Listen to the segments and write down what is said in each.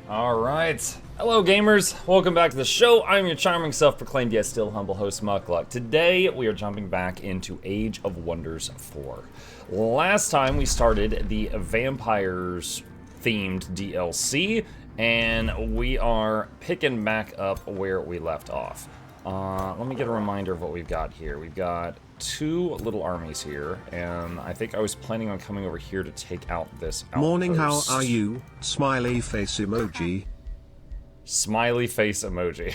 Alright. Hello gamers, welcome back to the show. I'm your charming self-proclaimed yet still humble host Mukluk. Today we are jumping back into Age of Wonders 4. Last time we started the vampires themed DLC and we are picking back up where we left off. Let me get a reminder of what we've got here. We've got two little armies here, and I think I was planning on coming over here to take out this outpost. Morning, how are you? Smiley face emoji. Smiley face emoji.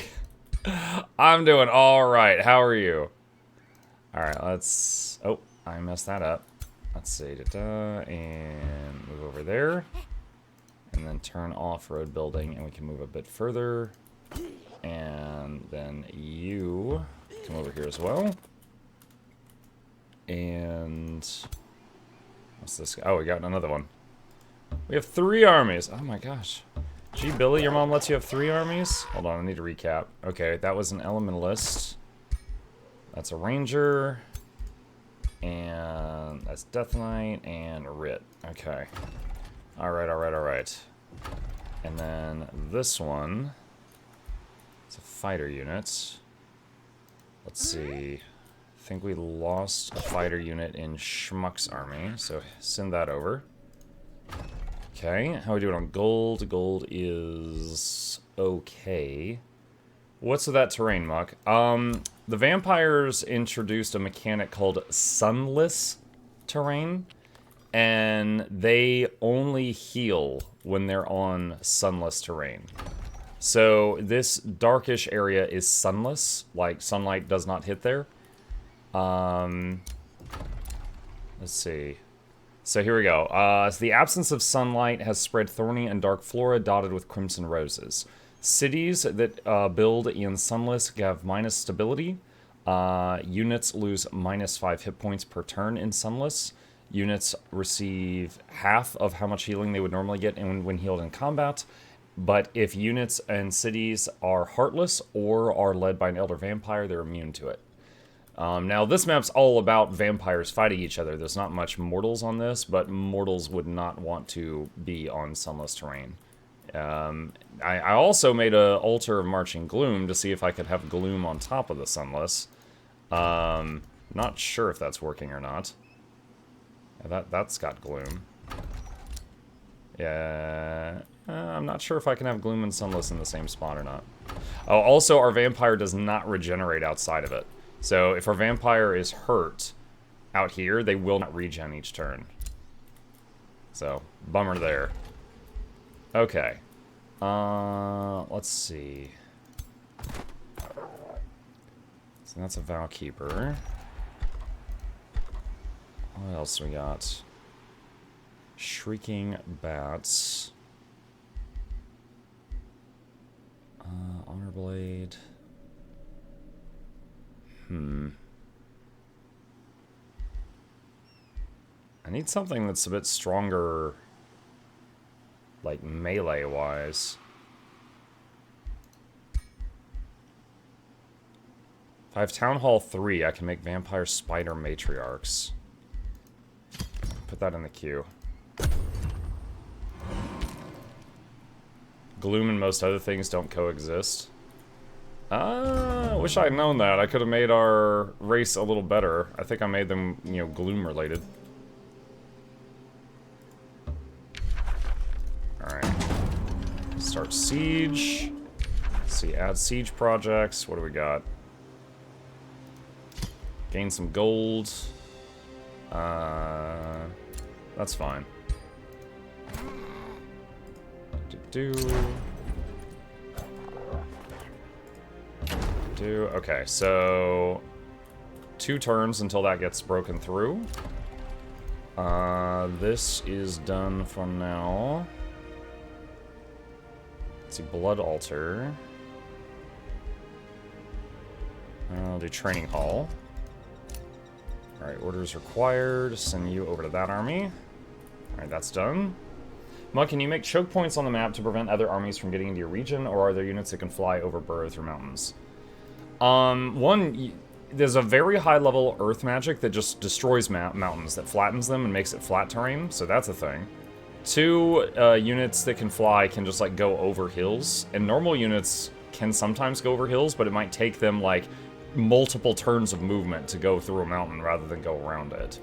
I'm doing alright, how are you? Alright, let's... Oh, I messed that up. Let's see, and move over there. And then turn off road building, and we can move a bit further. And then you come over here as well. And what's this? Oh, we got another one. We have 3 armies. Oh my gosh. Gee, Billy, your mom lets you have 3 armies? Hold on, I need to recap. Okay, that was an elementalist. That's a ranger. And that's Death Knight and Writ. Okay. Alright, alright, alright. And then this one. It's a fighter unit. Let's see. I think we lost a fighter unit in Schmuck's army, so send that over. Okay, how are we doing on gold? Gold is okay. What's with that terrain, Muck? The vampires introduced a mechanic called sunless terrain, and they only heal when they're on sunless terrain. So this darkish area is sunless, like sunlight does not hit there. Let's see. So here we go. So the absence of sunlight has spread thorny and dark flora dotted with crimson roses. Cities that build in sunless have minus stability. Units lose minus 5 hit points per turn in sunless. Units receive half of how much healing they would normally get when healed in combat. But if units and cities are heartless or are led by an elder vampire, they're immune to it. Now, this map's all about vampires fighting each other. There's not much mortals on this, but mortals would not want to be on sunless terrain. I also made an altar of Marching Gloom to see if I could have Gloom on top of the sunless. Not sure if that's working or not. That's got Gloom. Yeah, I'm not sure if I can have Gloom and Sunless in the same spot or not. Oh, also, our vampire does not regenerate outside of it. So, if our vampire is hurt out here, they will not regen each turn. So, bummer there. Okay. Let's see. So that's a Valkeeper. What else we got? Shrieking Bats. Honor Blade. I need something that's a bit stronger, like melee-wise. If I have Town Hall 3, I can make Vampire Spider Matriarchs. Put that in the queue. Gloom and most other things don't coexist. I wish I had known that. I could have made our race a little better. I think I made them, you know, Gloom related. Alright. Start siege. Let's see, add siege projects. What do we got? Gain some gold. That's fine. Okay, so 2 turns until that gets broken through. This is done for now. Let's see, Blood Altar. I'll do Training Hall. Alright, orders required. Send you over to that army. Alright, that's done. Muck, can you make choke points on the map to prevent other armies from getting into your region, or are there units that can fly over burrow through mountains? There's a very high level earth magic that just destroys mountains, that flattens them and makes it flat terrain, so that's a thing. Two units that can fly can just, like, go over hills. And normal units can sometimes go over hills, but it might take them, like, multiple turns of movement to go through a mountain rather than go around it.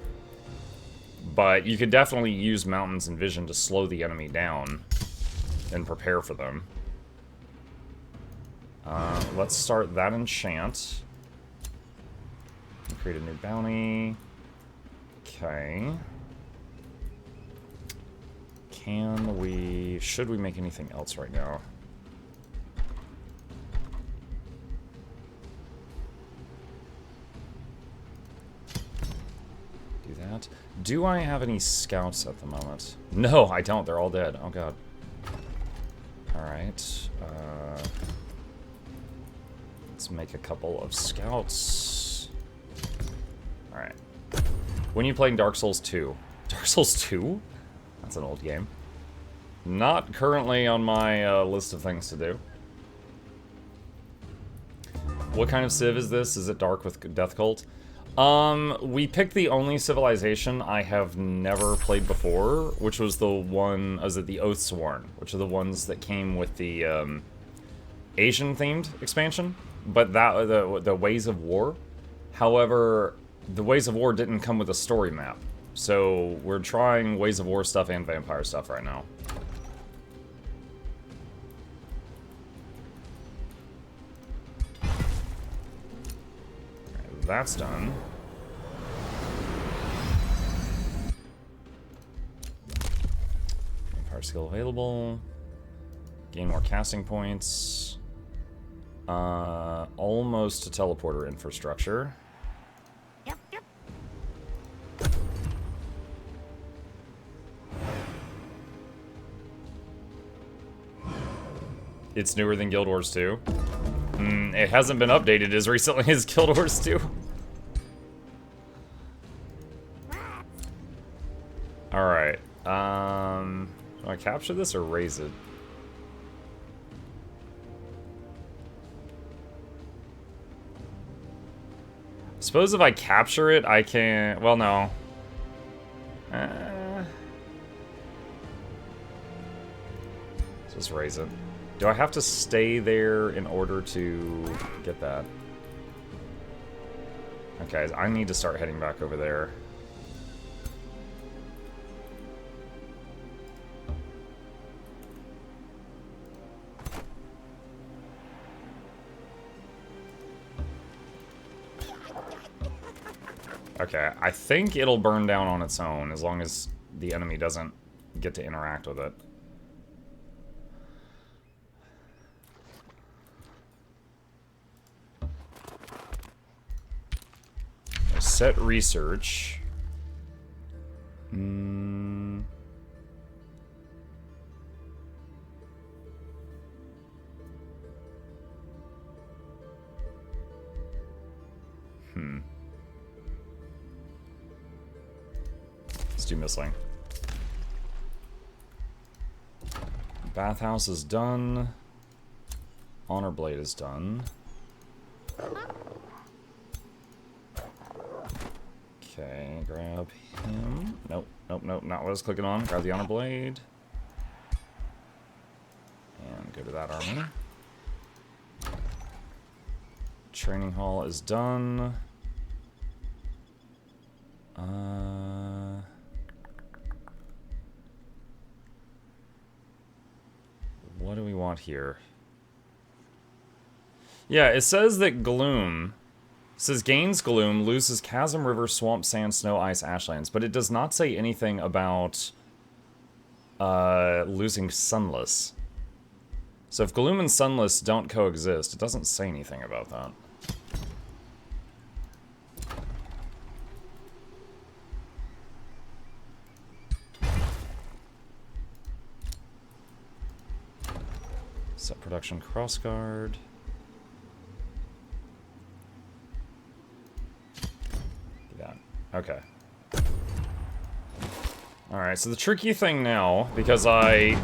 But you could definitely use mountains and vision to slow the enemy down and prepare for them. Let's start that enchant. Create a new bounty. Okay. Should we make anything else right now? Do that. Do I have any scouts at the moment? No, I don't. They're all dead. Oh, God. Alright. Let's make a couple of scouts. Alright. When are you playing Dark Souls 2? Dark Souls 2? That's an old game. Not currently on my list of things to do. What kind of civ is this? Is it Dark with Death Cult? We picked the only civilization I have never played before, which was the one, is it the Oathsworn, which are the ones that came with the Asian-themed expansion, but that the Ways of War. However, the Ways of War didn't come with a story map, so we're trying Ways of War stuff and vampire stuff right now. That's done. Vampire skill available. Gain more casting points. Almost a teleporter infrastructure. Yep. It's newer than Guild Wars 2. It hasn't been updated as recently as Guild Wars 2. Alright. Do I capture this or raise it? I suppose if I capture it, I can... Well, no. Let's just raise it. Do I have to stay there in order to get that? Okay, I need to start heading back over there. Okay, I think it'll burn down on its own as long as the enemy doesn't get to interact with it. Set research. Let's do Missling. Bathhouse is done. Honor Blade is done. Okay, grab him. Nope, not what I was clicking on. Grab the Honor Blade. And go to that army. Training Hall is done. What do we want here? Yeah, it says that Gloom... It says gains Gloom, loses Chasm River, Swamp, Sand, Snow, Ice, Ashlands, but it does not say anything about losing Sunless. So if Gloom and Sunless don't coexist, it doesn't say anything about that. Set production crossguard. Okay. Alright, so the tricky thing now, because I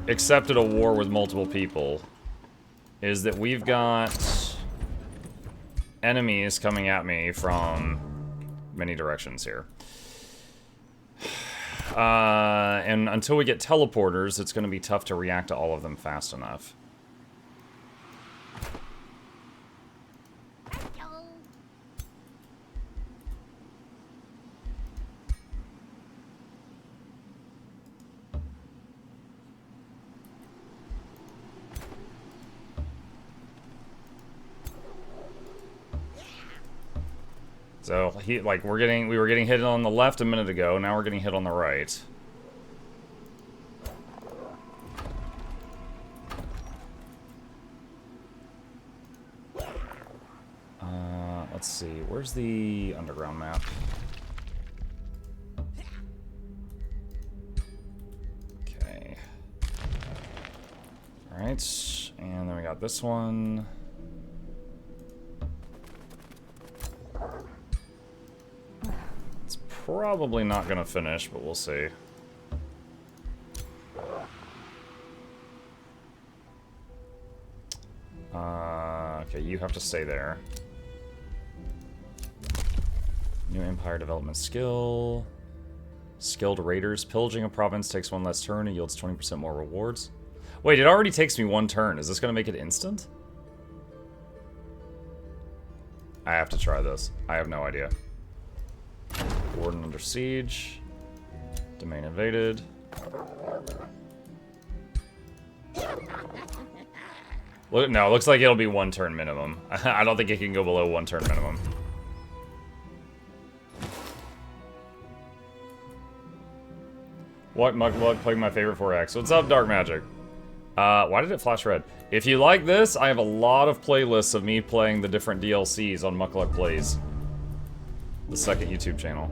accepted a war with multiple people, is that we've got enemies coming at me from many directions here. And until we get teleporters, it's going to be tough to react to all of them fast enough. So we were getting hit on the left a minute ago. Now we're getting hit on the right. Let's see. Where's the underground map? Okay. All right, and then we got this one. Probably not gonna finish, but we'll see. Okay, you have to stay there. New Empire development skill. Skilled raiders. Pillaging a province takes 1 less turn and yields 20% more rewards. Wait, it already takes me 1 turn. Is this gonna make it instant? I have to try this. I have no idea. Warden under siege. Domain invaded. No, it looks like it'll be 1 turn minimum. I don't think it can go below 1 turn minimum. What Mukluk playing my favorite 4X? What's up, Dark Magic? Why did it flash red? If you like this, I have a lot of playlists of me playing the different DLCs on Mukluk Plays. The second YouTube channel.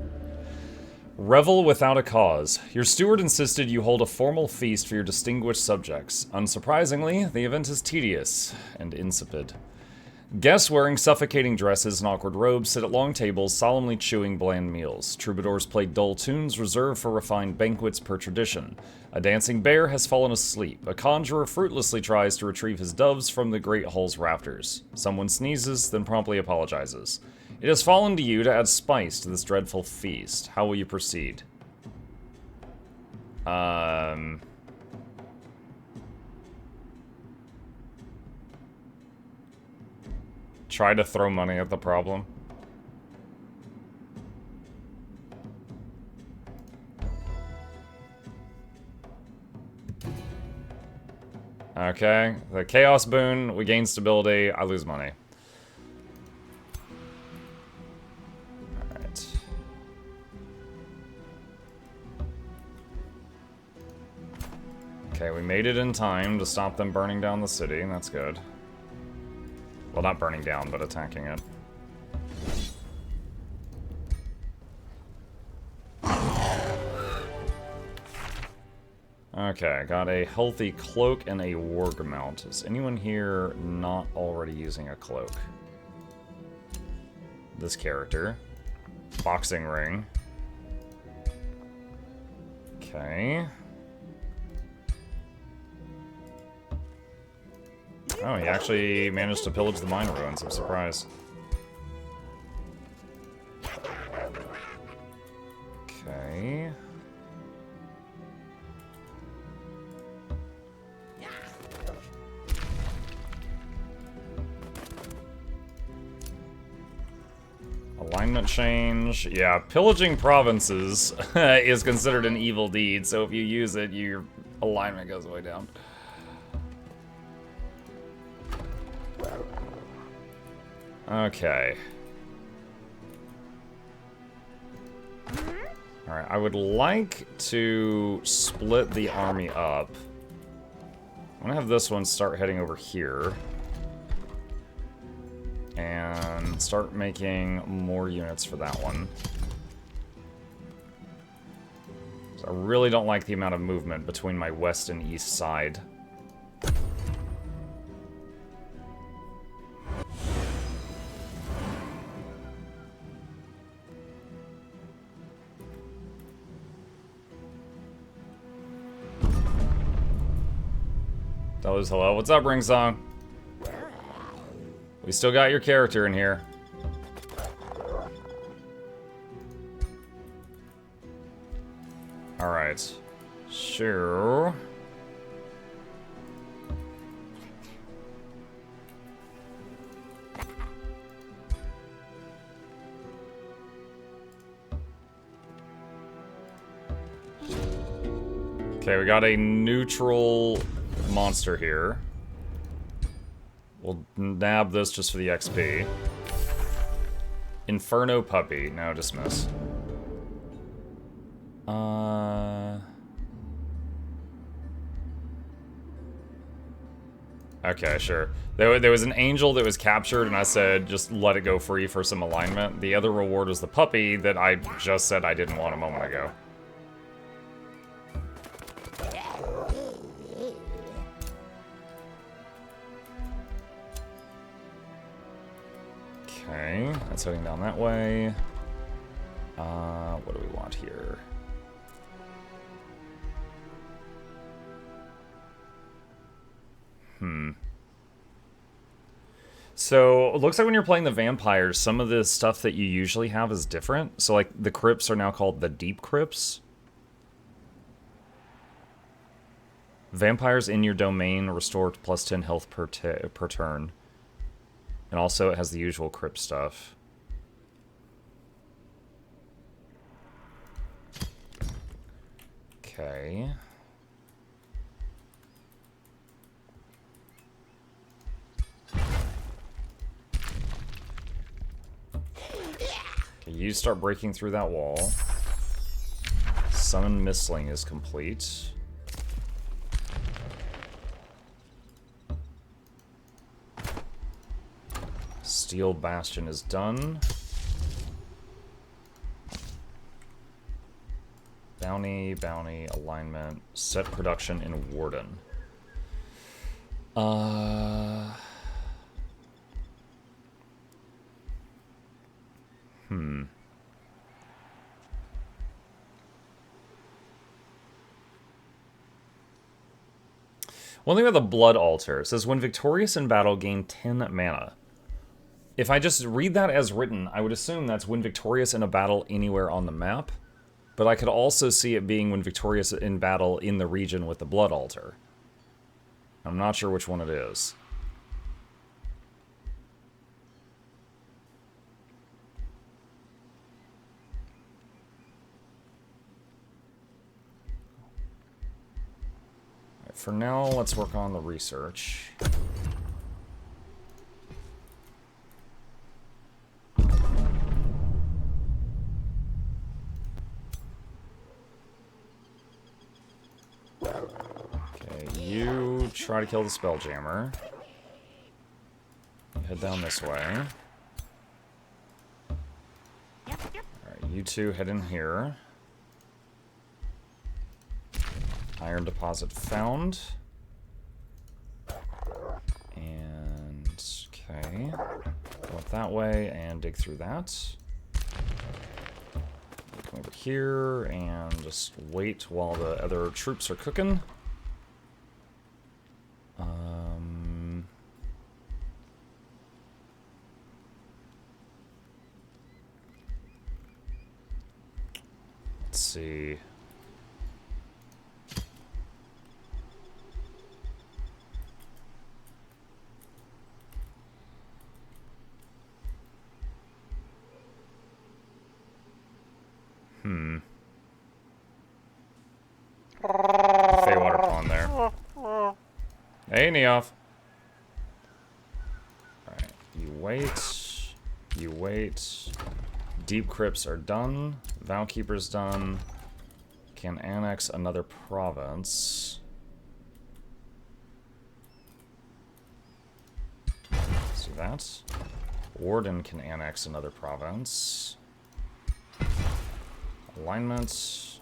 Revel without a cause. Your steward insisted you hold a formal feast for your distinguished subjects. Unsurprisingly, the event is tedious and insipid. Guests wearing suffocating dresses and awkward robes sit at long tables, solemnly chewing bland meals. Troubadours play dull tunes reserved for refined banquets per tradition. A dancing bear has fallen asleep. A conjurer fruitlessly tries to retrieve his doves from the great hall's rafters. Someone sneezes, then promptly apologizes. It has fallen to you to add spice to this dreadful feast. How will you proceed? Try to throw money at the problem. Okay, the Chaos Boon, we gain stability, I lose money. Alright. Okay, we made it in time to stop them burning down the city, and that's good. Well, not burning down, but attacking it. Okay, got a healthy cloak and a warg mount. Is anyone here not already using a cloak? This character. Boxing ring. Okay. Oh, he actually managed to pillage the mine ruins. I'm surprised. Okay. Alignment change. Yeah, pillaging provinces is considered an evil deed, so if you use it, your alignment goes way down. Okay. Alright, I would like to split the army up. I'm gonna have this one start heading over here. And start making more units for that one. So I really don't like the amount of movement between my west and east side. Dollars, hello. What's up, Ringsong? We still got your character in here. Alright. Alright. Sure. Okay, we got a neutral monster here. We'll nab this just for the XP. Inferno Puppy. No, dismiss. Okay, sure. There was an angel that was captured, and I said just let it go free for some alignment. The other reward was the puppy that I just said I didn't want a moment ago. Okay, that's heading down that way. What do we want here? So, it looks like when you're playing the vampires, some of the stuff that you usually have is different. So, like, the crypts are now called the deep crypts. Vampires in your domain restore plus 10 health per turn. And also, it has the usual crypt stuff. Okay. Okay, you start breaking through that wall. Summon Mistling is complete. Steel Bastion is done. Bounty, alignment, set production in Warden. One thing about the Blood Altar, it says when victorious in battle, gain 10 mana. If I just read that as written, I would assume that's when victorious in a battle anywhere on the map. But I could also see it being when victorious in battle in the region with the Blood Altar. I'm not sure which one it is. Right, for now, let's work on the research. You try to kill the Spelljammer. Head down this way. Alright, you two head in here. Iron deposit found. And, okay. Go up that way and dig through that. Come over here and just wait while the other troops are cooking. Let's see. Feywater Pond there. Hey, Neoff. Alright, you wait. You wait. Deep Crypts are done. Vowkeeper's done. Can annex another province. See that? Warden can annex another province. Alignment.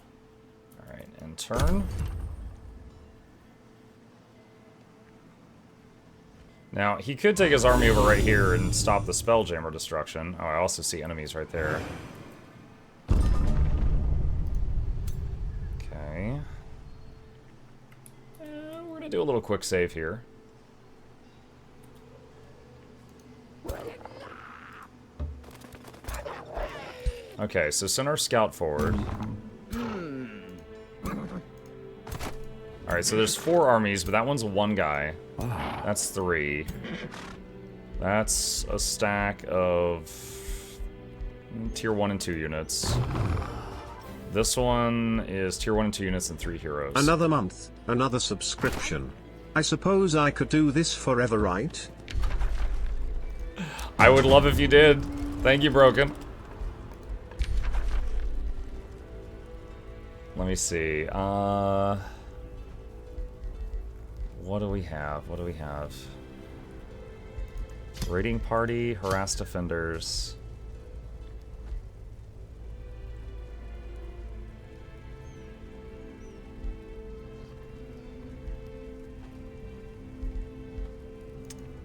Alright, in turn. Now, he could take his army over right here and stop the Spelljammer destruction. Oh, I also see enemies right there. Okay. We're gonna do a little quick save here. Okay, so send our scout forward. Alright, so there's 4 armies, but that one's 1 guy. That's 3. That's a stack of tier 1 and 2 units. This one is tier 1 and 2 units and 3 heroes. Another month, another subscription. I suppose I could do this forever, right? I would love if you did. Thank you, Broken. Let me see. What do we have? What do we have? Raiding party, harassed offenders.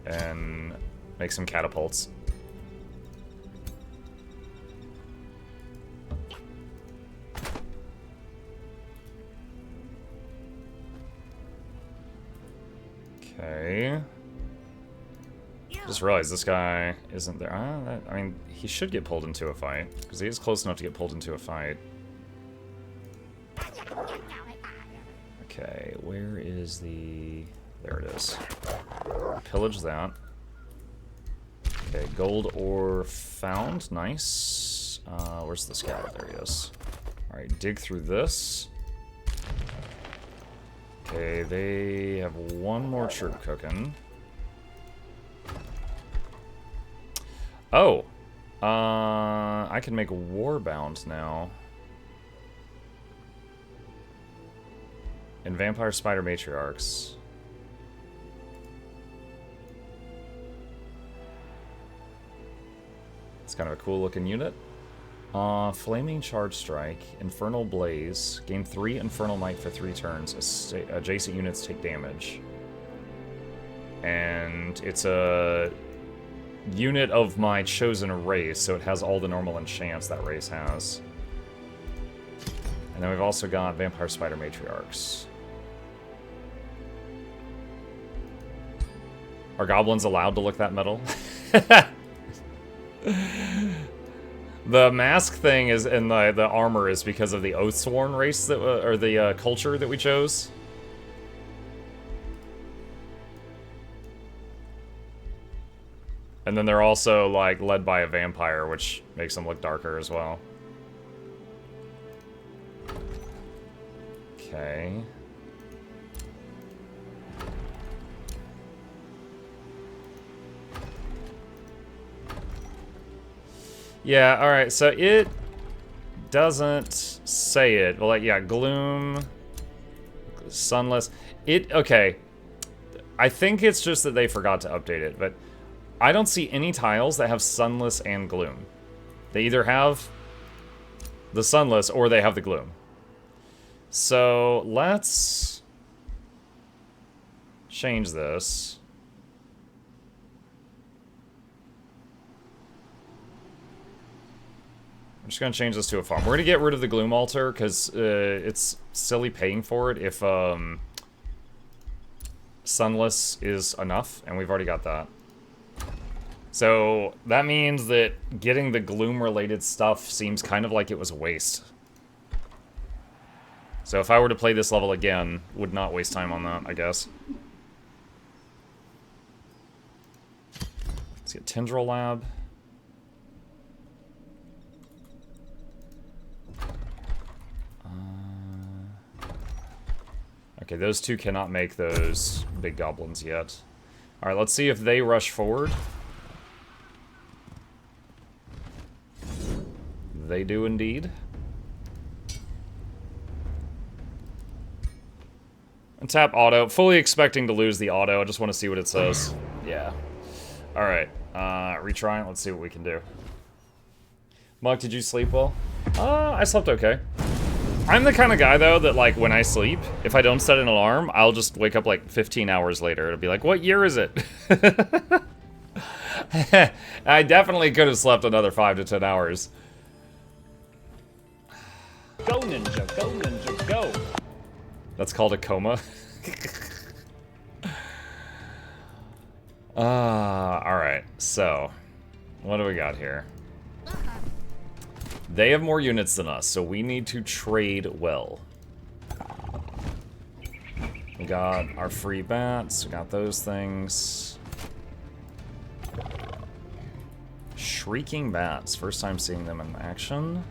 And make some catapults. Okay. Just realized this guy isn't there. I mean, he should get pulled into a fight, because he is close enough to get pulled into a fight. Okay, where is the... There it is. Pillage that. Okay, gold ore found. Nice. Where's the scout? There he is. Alright, dig through this. Okay, they have 1 more troop cooking. Oh! I can make Warbound now. And Vampire Spider Matriarchs. It's kind of a cool looking unit. Flaming Charge Strike, Infernal Blaze, gain 3 Infernal Might for 3 turns. Adjacent units take damage. And it's a unit of my chosen race, so it has all the normal enchants that race has. And then we've also got Vampire Spider Matriarchs. Are goblins allowed to look that metal? The mask thing is, and the armor is because of the Oathsworn race that, or the culture that we chose. And then they're also like led by a vampire, which makes them look darker as well. Okay. Yeah, alright, so it doesn't say it. Well, like, yeah, Gloom, Sunless. Okay. I think it's just that they forgot to update it, but I don't see any tiles that have Sunless and Gloom. They either have the Sunless or they have the Gloom. So, let's change this. I'm just going to change this to a farm. We're going to get rid of the Gloom Altar, because it's silly paying for it if Sunless is enough, and we've already got that. So that means that getting the Gloom-related stuff seems kind of like it was a waste. So if I were to play this level again, would not waste time on that, I guess. Let's get Tendril Lab. Okay, those two cannot make those big goblins yet. Alright, let's see if they rush forward. They do indeed. And tap auto. Fully expecting to lose the auto. I just want to see what it says. Yeah. Alright. Retry it. Let's see what we can do. Muck, did you sleep well? I slept okay. I'm the kind of guy, though, that, like, when I sleep, if I don't set an alarm, I'll just wake up, like, 15 hours later. It'll be like, what year is it? I definitely could have slept another 5 to 10 hours. Go, ninja, go, ninja, go! That's called a coma. Alright, so, what do we got here? They have more units than us, so we need to trade well. We got our free bats. We got those things. Shrieking bats. First time seeing them in action.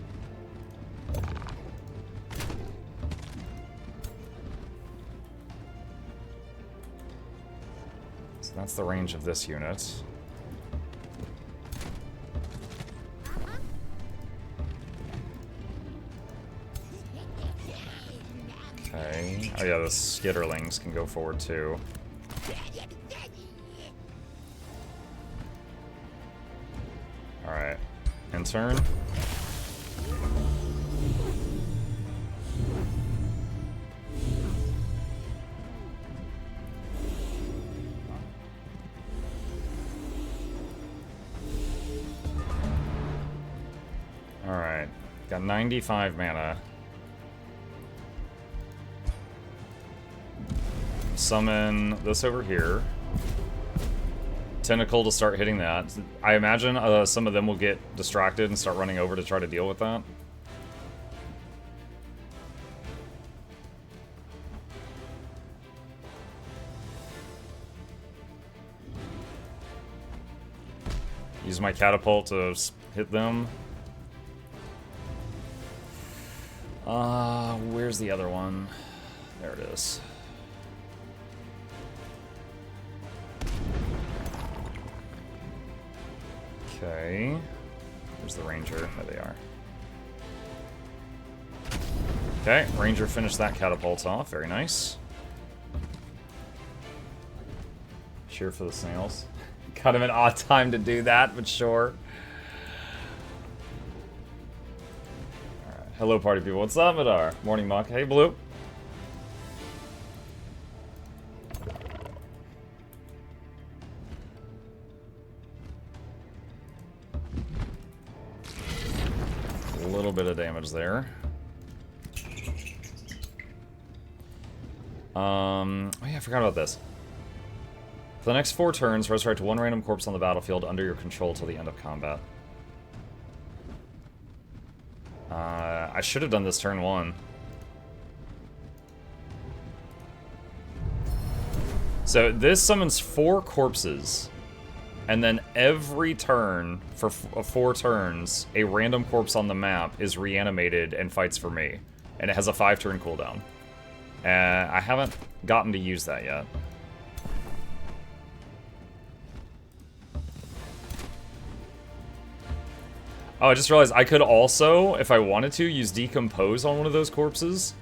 So that's the range of this unit. Okay. Oh yeah, the skitterlings can go forward too. Alright. In turn. Alright. Got 95 mana. Summon this over here. Tentacle to start hitting that. I imagine some of them will get distracted and start running over to try to deal with that. Use my catapult to hit them. Where's the other one? There it is. Okay. Where's the ranger? There they are. Okay, ranger finished that catapult off. Very nice. Cheer for the snails. Kind of an odd time to do that, but sure. Alright. Hello, party people. What's up, Madar? Morning, Muck. Hey, Blue. A little bit of damage there. Oh yeah, I forgot about this. For the next 4 turns, resurrect 1 random corpse on the battlefield under your control till the end of combat. I should have done this turn 1. So this summons 4 corpses, and then every turn, for 4 turns, a random corpse on the map is reanimated and fights for me. And it has a 5-turn cooldown. I haven't gotten to use that yet. Oh, I just realized I could also, if I wanted to, use Decompose on one of those corpses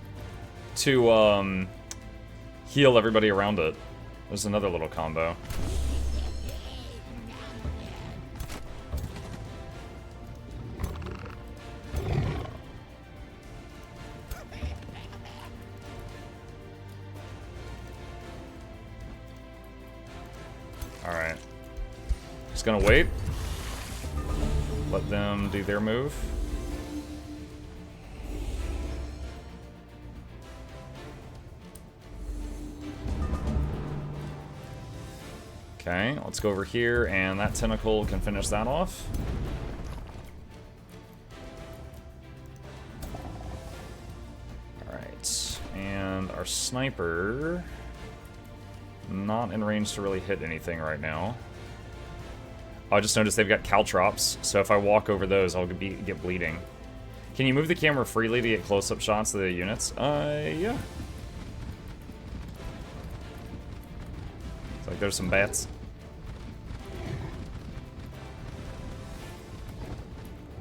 to heal everybody around it. There's another little combo. Alright. Just gonna wait. Let them do their move. Okay, let's go over here, and that tentacle can finish that off. Alright, and our sniper... not in range to really hit anything right now. I just noticed they've got caltrops, so if I walk over those, I'll get bleeding. Can you move the camera freely to get close-up shots of the units? Yeah. It's like there's some bats.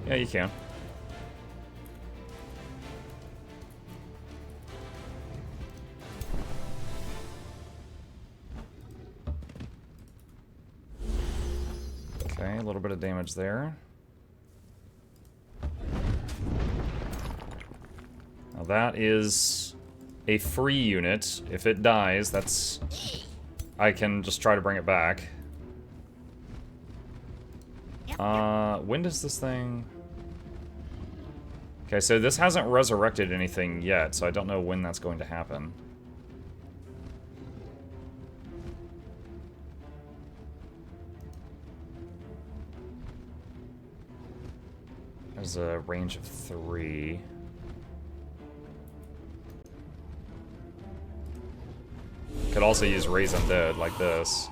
Yeah, you can. Okay, a little bit of damage there. Now that is a free unit. If it dies, that's... I can just try to bring it back. When does this thing... Okay, so this hasn't resurrected anything yet, so I don't know when that's going to happen. There's a range of 3. could also use Raise Undead like this.